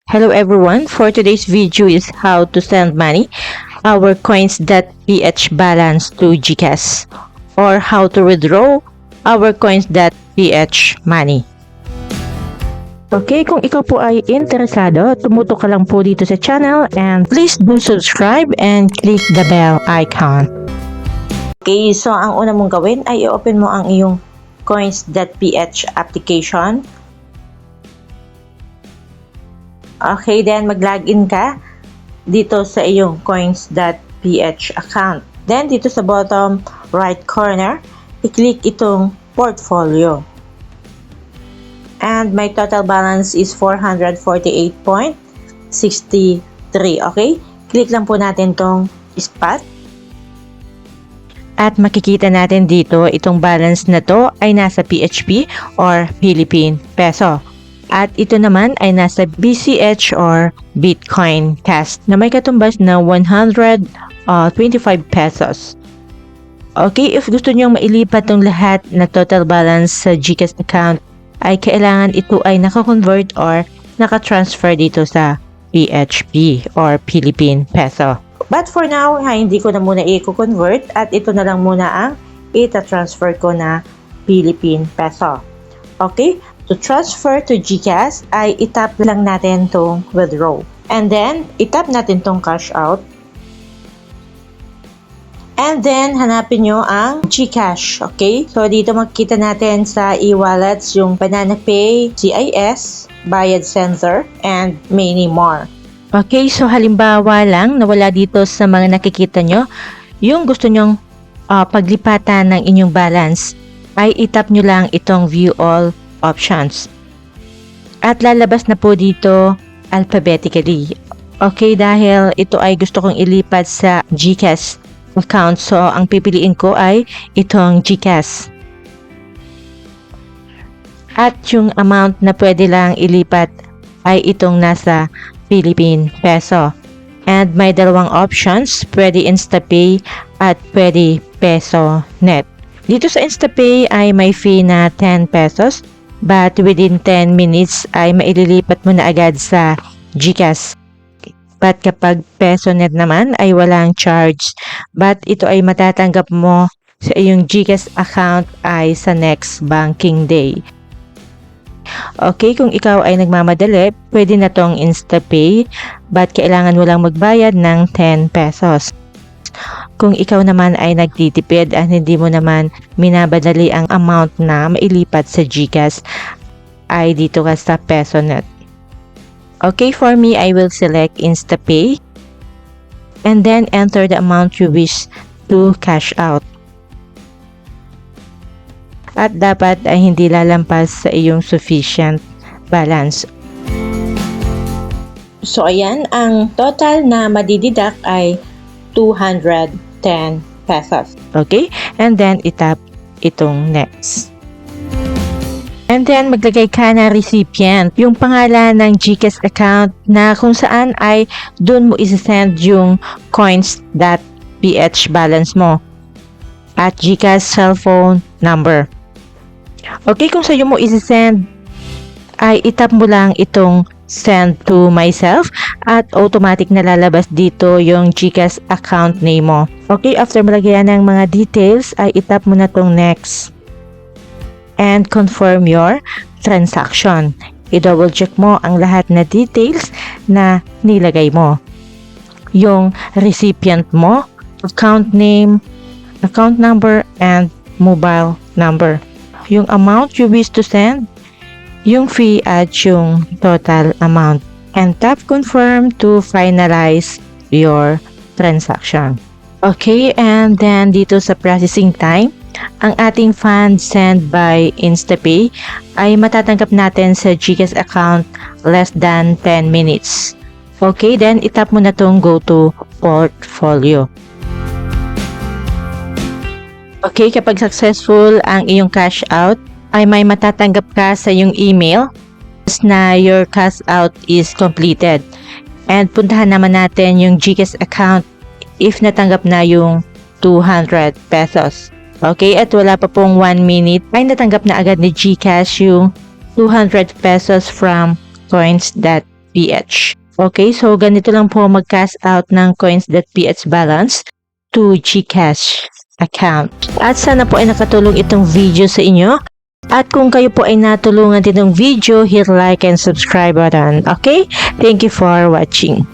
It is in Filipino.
Hello everyone, for today's video is how to send money, our coins.ph balance to GCash, or how to withdraw our coins.ph money. Okay, kung ikaw po ay interesado, tumutok ka lang po dito sa channel and please do subscribe and click the bell icon. Okay, so ang una mong gawin ay i-open mo ang iyong coins.ph application. Okay, then mag-login ka dito sa iyong coins.ph account. Then, dito sa bottom right corner, i-click itong portfolio. And my total balance is 448.63. Okay? Click lang po natin tong spot. At makikita natin dito, itong balance na to ay nasa PHP or Philippine Peso. At ito naman ay nasa BCH or Bitcoin Cash na may katumbas na 125 pesos. Okay, if gusto nyo mailipat tong lahat na total balance sa GCash account, ay kailangan ito ay naka-convert or naka-transfer dito sa PHP or Philippine Peso. But for now, hindi ko na muna i-convert at ito na lang muna ang ita-transfer ko na Philippine Peso. Okay? To transfer to GCash ay itap lang natin tong withdraw. And then, itap natin tong cash out. And then, hanapin nyo ang GCash. Okay? So, dito makikita natin sa e-wallets yung Banana Pay, CIS, Bayad Center, and many more. Okay, so halimbawa lang na wala dito sa mga nakikita nyo, yung gusto nyong paglipatan ng inyong balance, ay itap nyo lang itong View All options. At lalabas na po dito alphabetically. Okay, dahil ito ay gusto kong ilipat sa GCash account. So, ang pipiliin ko ay itong GCash. At yung amount na pwede lang ilipat ay itong nasa Philippine Peso. And may dalawang options, pwede InstaPay at pwede Peso Net. Dito sa InstaPay ay may fee na 10 pesos. But within 10 minutes ay maililipat mo na agad sa GCash. But kapag PesoNet naman ay walang charge. But ito ay matatanggap mo sa iyong GCash account ay sa next banking day. Okay, kung ikaw ay nagmamadali, pwede na tong InstaPay. But kailangan mo lang magbayad ng 10 pesos. Kung ikaw naman ay nagtitipid at hindi mo naman minabadali ang amount na mailipat sa GCash, ay dito ka sa PesoNet. Okay, for me, I will select InstaPay and then enter the amount you wish to cash out. At dapat ay hindi lalampas sa iyong sufficient balance. So, ayan, ang total na madididak ay 210 pesos. Okay? And then, itap itong next. And then, maglagay ka na recipient. Yung pangalan ng GCash account na kung saan ay dun mo isi-send yung coins.ph balance mo. At GCash cellphone number. Okay, kung sa'yo mo isi-send, ay itap mo lang itong send to myself at automatic na lalabas dito yung GCash account name mo. Okay, after malagyan ng mga details ay itap mo na tong next and confirm your transaction. I-double check mo ang lahat na details na nilagay mo. Yung recipient mo, account name, account number, and mobile number. Yung amount you wish to send, yung fee at yung total amount. And tap confirm to finalize your transaction. Okay, and then dito sa processing time, ang ating fund sent by InstaPay ay matatanggap natin sa GCash account less than 10 minutes. Okay, then itap mo na tong go to portfolio. Okay, kapag successful ang iyong cash out, ay may matatanggap ka sa iyong email na your cash out is completed. And puntahan naman natin yung GCash account if natanggap na yung 200 pesos. Okay, at wala pa pong 1 minute ay natanggap na agad ni GCash yung 200 pesos from coins.ph. coins.ph. Okay, so ganito lang po mag-cash out ng coins.ph balance to GCash account. At sana po ay nakatulong itong video sa inyo. At kung kayo po ay natulungan din ng video, hit like and subscribe button. Okay? Thank you for watching.